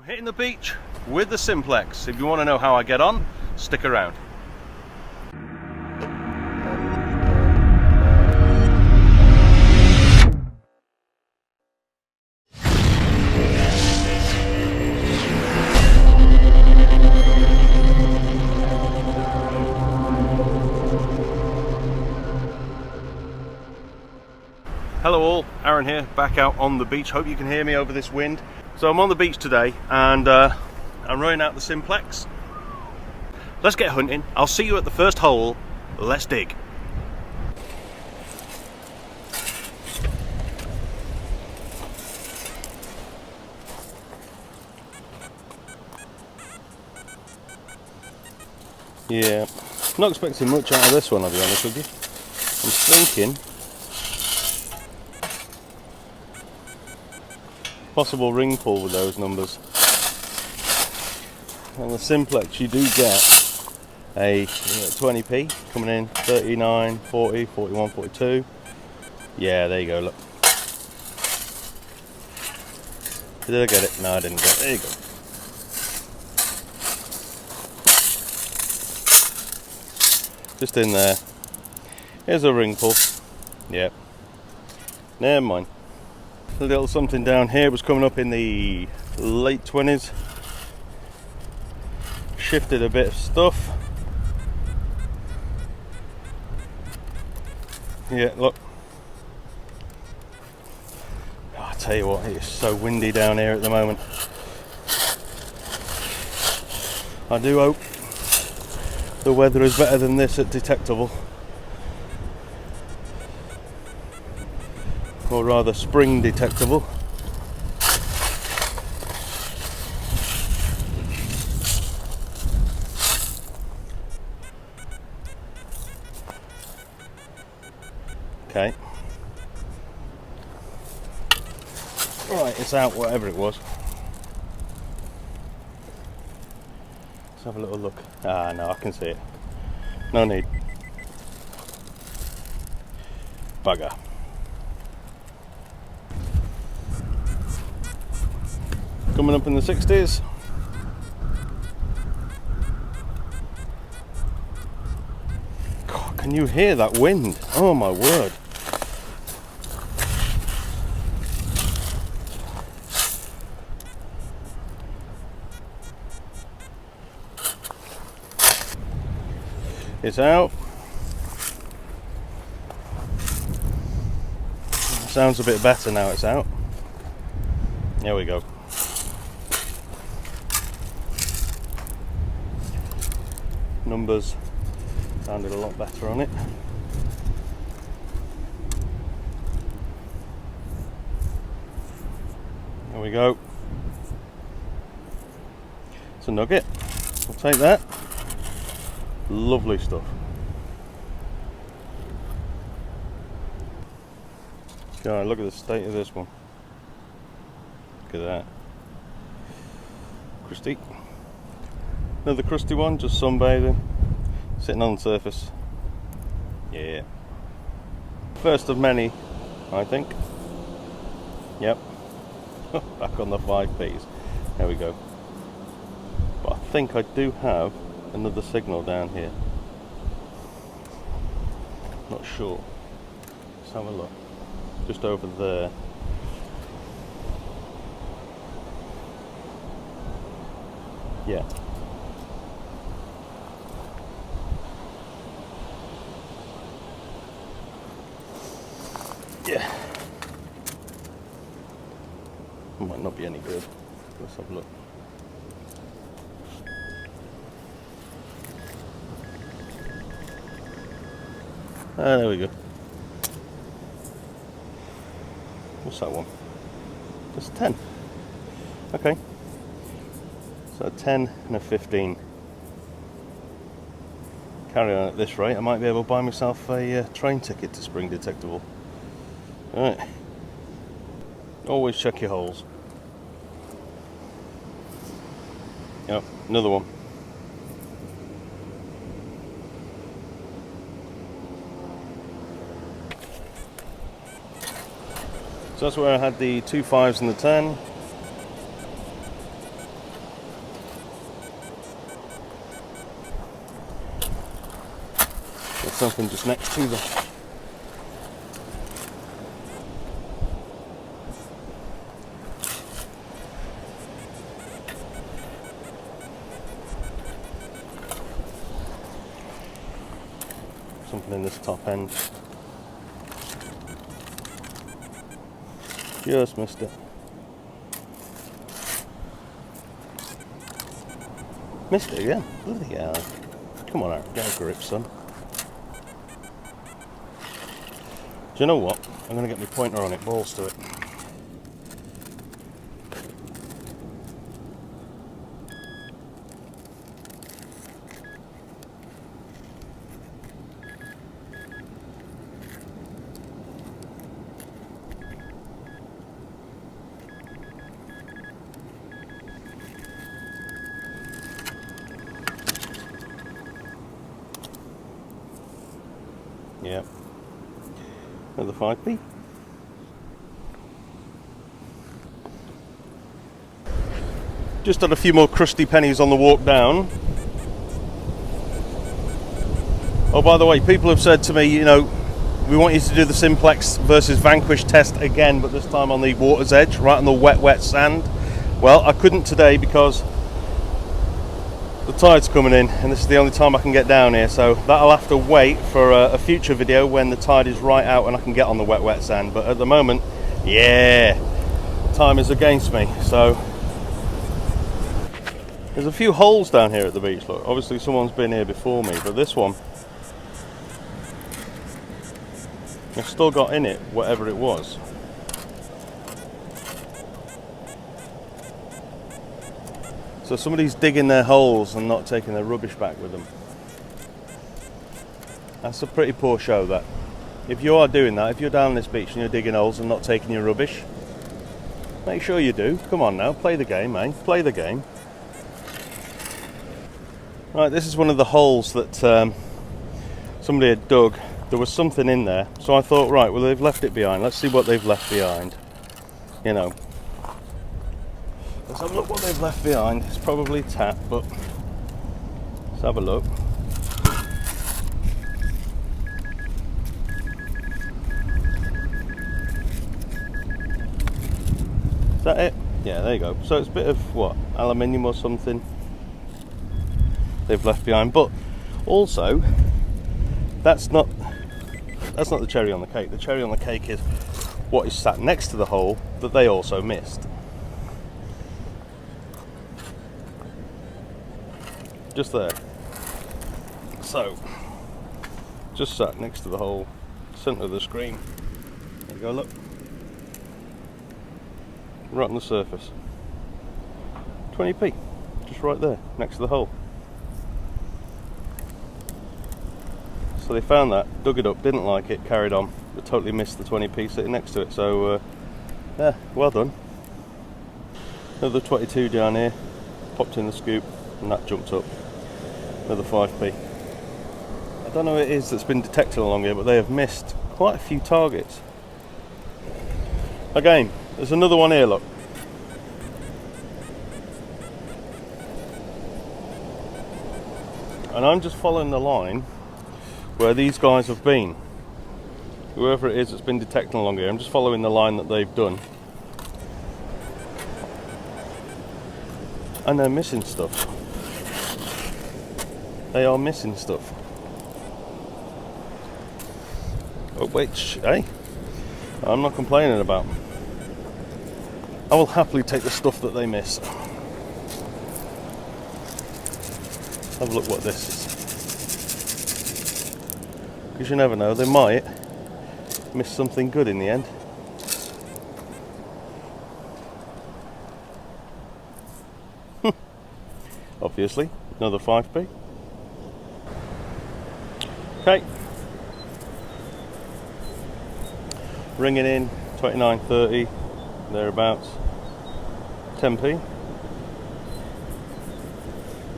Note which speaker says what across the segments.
Speaker 1: I'm hitting the beach with the Simplex. If you want to know how I get on, stick around. Hello all, Aaron here, back out on the beach. Hope you can hear me over this wind. So I'm on the beach today and I'm running out the Simplex. Let's get hunting. I'll see you at the first hole. Let's dig. Yeah, not expecting much out of this one, I'll be honest with you. I'm thinking possible ring pull with those numbers. On the Simplex you do get a 20p coming in, 39, 40, 41, 42. Yeah, there you go, look. Did I get it? No, I didn't get it. There you go. Just in there. Here's a ring pull. Yep. Never mind. A little something down here was coming up in the late 20s. Shifted a bit of stuff. Yeah, look. Oh, I tell you what, it is so windy down here at the moment. I do hope the weather is better than this at detectable. Or rather spring detectable. Okay. Right, it's out, whatever it was. Let's have a little look. Ah, no, I can see it. No need. Bugger. Coming up in the 60s. God, can you hear that wind? Oh my word. It's out. Sounds a bit better now it's out. There we go. Numbers sounded a lot better on it. There we go. It's a nugget. I'll take that. Lovely stuff. God, look at the state of this one. Look at that. Crusty. Another crusty one, just sunbathing, sitting on the surface. Yeah. First of many, I think. Yep. Back on the 5p's. There we go. But I think I do have another signal down here. Not sure. Let's have a look. Just over there. Yeah. Yeah. Might not be any good. Let's have a look. Ah, there we go. What's that one? Just 10. Okay. So a 10 and a 15. Carry on at this rate, I might be able to buy myself a train ticket to spring detectable. Alright. Always check your holes. Yep, another one. So that's where I had the 2 5s and the 10. something just next to them. Something in this top end. Just missed it. Missed it again. Bloody hell. Come on, Aaron, get a grip, son. Do you know what? I'm going to get my pointer on it, balls to it. Yeah. Another 5p. Just had a few more crusty pennies on the walk down. Oh, by the way, people have said to me, you know, we want you to do the Simplex versus Vanquish test again, but this time on the water's edge, right on the wet sand. Well, I couldn't today because the tide's coming in and this is the only time I can get down here, so that'll have to wait for a future video when the tide is right out and I can get on the wet sand. But at the moment, yeah, time is against me. So there's a few holes down here at the beach. Look, obviously someone's been here before me, but this one, I've still got in it whatever it was. So somebody's digging their holes and not taking their rubbish back with them. That's a pretty poor show, that. If you are doing that, if you're down this beach and you're digging holes and not taking your rubbish, make sure you do. Come on now, play the game, eh? Play the game. Right, this is one of the holes that somebody had dug. There was something in there, so I thought, right, well, they've left it behind. Let's see what they've left behind. You know. Let's have a look what they've left behind. It's probably tap, but let's have a look. Is that it? Yeah, there you go. So it's a bit of what, aluminium or something they've left behind, but also that's not the cherry on the cake. The cherry on the cake is what is sat next to the hole that they also missed. Just there. So, just sat next to the hole, centre of the screen. There you go, look. Right on the surface. 20p. Just right there, next to the hole. So they found that, dug it up, didn't like it, carried on, but totally missed the 20p sitting next to it. So, yeah, well done. Another 22 down here, popped in the scoop, and that jumped up. Another 5p. I don't know what it is that's been detected along here, but they have missed quite a few targets. Again, there's another one here, look. And I'm just following the line where these guys have been. Whoever it is that's been detected along here, I'm just following the line that they've done. And they're missing stuff. They are missing stuff. Oh, which, hey, I'm not complaining about. I will happily take the stuff that they miss. Have a look what this is. Because you never know, they might miss something good in the end. Obviously, another 5p. Okay, ringing in 29.30 thereabouts. 10p.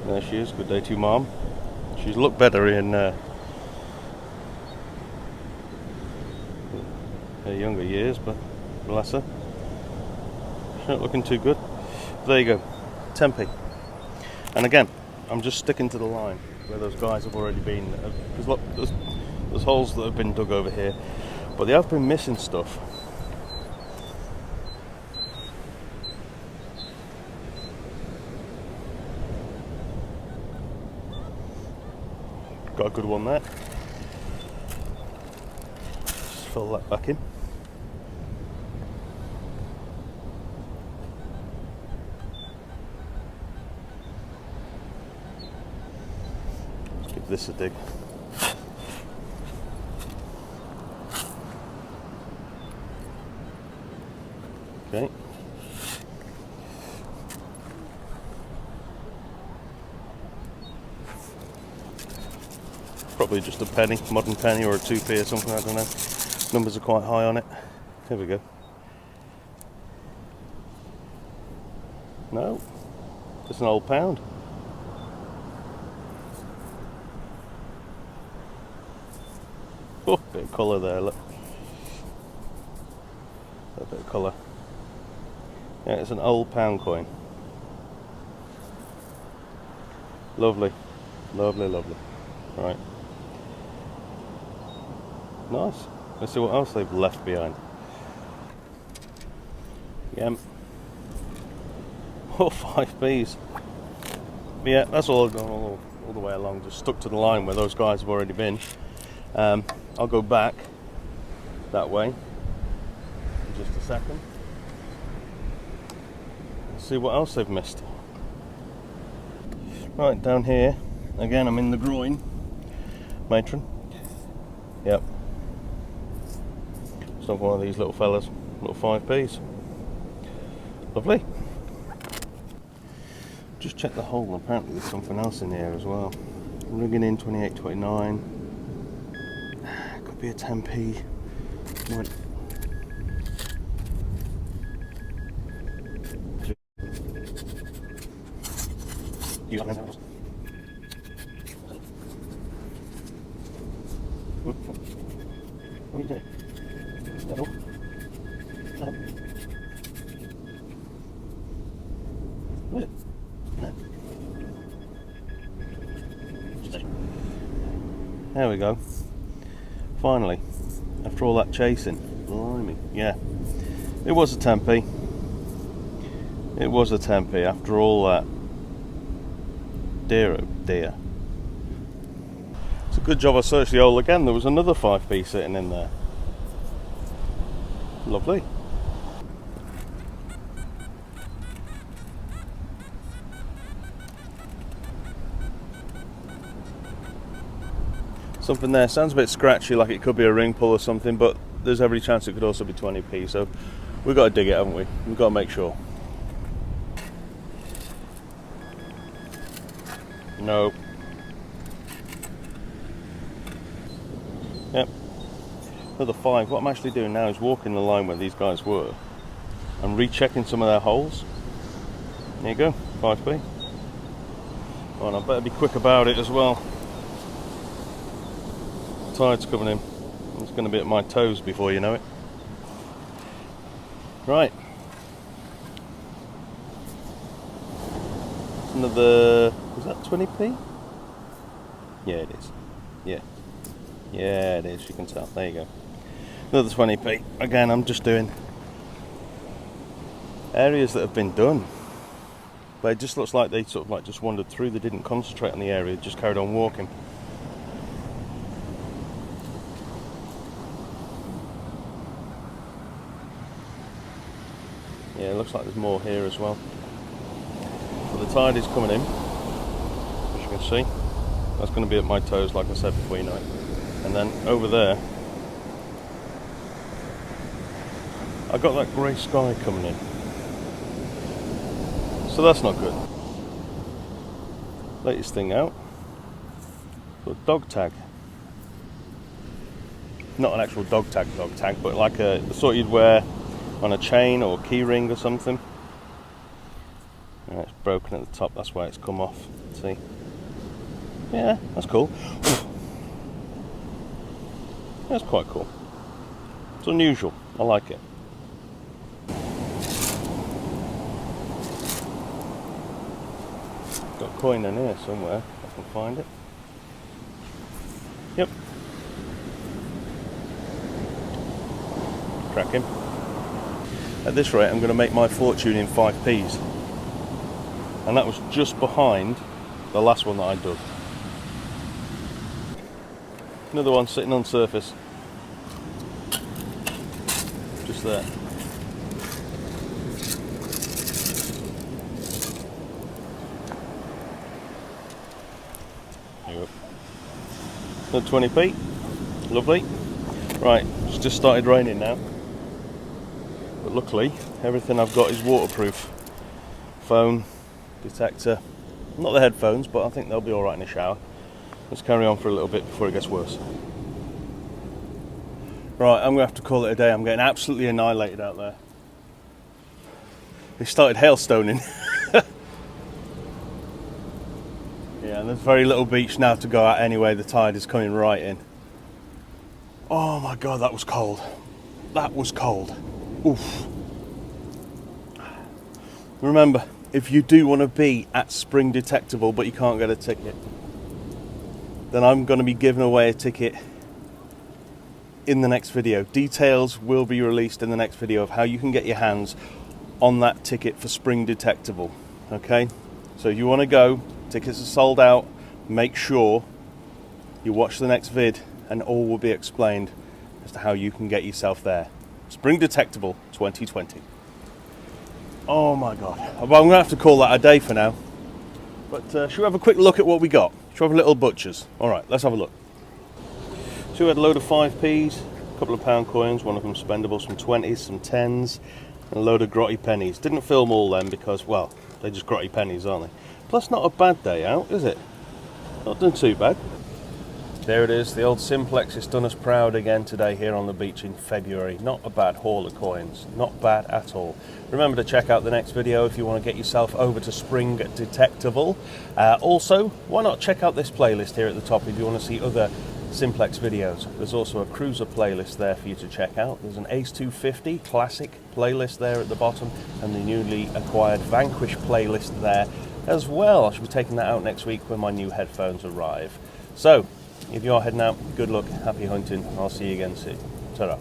Speaker 1: There she is. Good day to you, Mom. She's looked better in her younger years, but bless her, she's not looking too good. There you go, 10p. And again, I'm just sticking to the line where those guys have already been, because look, There's holes that have been dug over here, but they have been missing stuff. Got a good one there. Just fill that back in. Let's give this a dig. Okay. Probably just a penny, modern penny, or a 2p or something, I don't know. Numbers are quite high on it. Here we go. No, it's an old pound. Oh, bit of colour there, look. A bit of colour. Yeah, it's an old pound coin. Lovely, lovely, lovely. Right. Nice. Let's see what else they've left behind. Yeah. Oh, 5p's. Yeah, that's all I've done all the way along. Just stuck to the line where those guys have already been. I'll go back that way in just a second. Let's see what else they've missed. Right, down here again, I'm in the groin matron. Yep. It's not one of these little fellas, little 5p's. Lovely. Just check the hole, apparently there's something else in here as well. Rigging in 28.29. Could be a 10p. Right. There we go. Finally, after all that chasing. Blimey. Yeah. It was a 10p. It was a 10p after all that. Dear oh dear. It's a good job I searched the hole again. There was another 5p sitting in there. Lovely. Something there sounds a bit scratchy, like it could be a ring pull or something, but there's every chance it could also be 20p, so we've got to dig it, haven't we? We've got to make sure. No. Yep. Another 5. What I'm actually doing now is walking the line where these guys were and rechecking some of their holes. There you go, 5p. Oh, and I better be quick about it as well. Tide's coming in. It's going to be at my toes before you know it. Right. Another, is that 20p? Yeah, it is. Yeah. Yeah, it is, you can tell. There you go. Another 20p. Again, I'm just doing areas that have been done. But it just looks like they sort of like just wandered through. They didn't concentrate on the area, just carried on walking. Yeah, it looks like there's more here as well. So the tide is coming in, as you can see. That's going to be at my toes, like I said before, you know it. And then over there, I got that grey sky coming in. So that's not good. Latest thing out. Got a dog tag. Not an actual dog tag, but like the sort you'd wear on a chain or key ring or something. And it's broken at the top, that's why it's come off. See? Yeah, that's cool. That's quite cool. It's unusual. I like it. Got a coin in here somewhere. If I can find it. Yep. cracking. At this rate, I'm going to make my fortune in 5p's. And that was just behind the last one that I dug. Another one sitting on surface. Just there. There you go. Another 20p. Lovely. Right, it's just started raining now. But luckily, everything I've got is waterproof. Phone, detector, not the headphones, but I think they'll be alright in the shower. Let's carry on for a little bit before it gets worse. Right, I'm going to have to call it a day. I'm getting absolutely annihilated out there. It started hailstoning. Yeah, and there's very little beach now to go out anyway. The tide is coming right in. Oh my god, that was cold. That was cold. Oof. Remember, if you do want to be at Spring Detectable but you can't get a ticket, then I'm going to be giving away a ticket in the next video. Details will be released in the next video of how you can get your hands on that ticket for Spring Detectable. Okay? So if you want to go, tickets are sold out, make sure you watch the next vid and all will be explained as to how you can get yourself there. Spring Detectable 2020. Oh my god. Well, I'm going to have to call that a day for now. But should we have a quick look at what we got? Should we have a little butchers? Alright, let's have a look. So we had a load of 5p's, a couple of pound coins, one of them spendable, some 20s, some 10s, and a load of grotty pennies. Didn't film all them because, well, they're just grotty pennies, aren't they? Plus, not a bad day out, is it? Not done too bad. There it is, the old Simplex has done us proud again today here on the beach in February. Not a bad haul of coins, not bad at all. Remember to check out the next video if you want to get yourself over to Spring Detectable. Also, why not check out this playlist here at the top if you want to see other Simplex videos. There's also a Kruzer playlist there for you to check out. There's an Ace 250 classic playlist there at the bottom and the newly acquired Vanquish playlist there as well. I should be taking that out next week when my new headphones arrive. So, if you are heading out, good luck, happy hunting, I'll see you again soon. Ta-ra.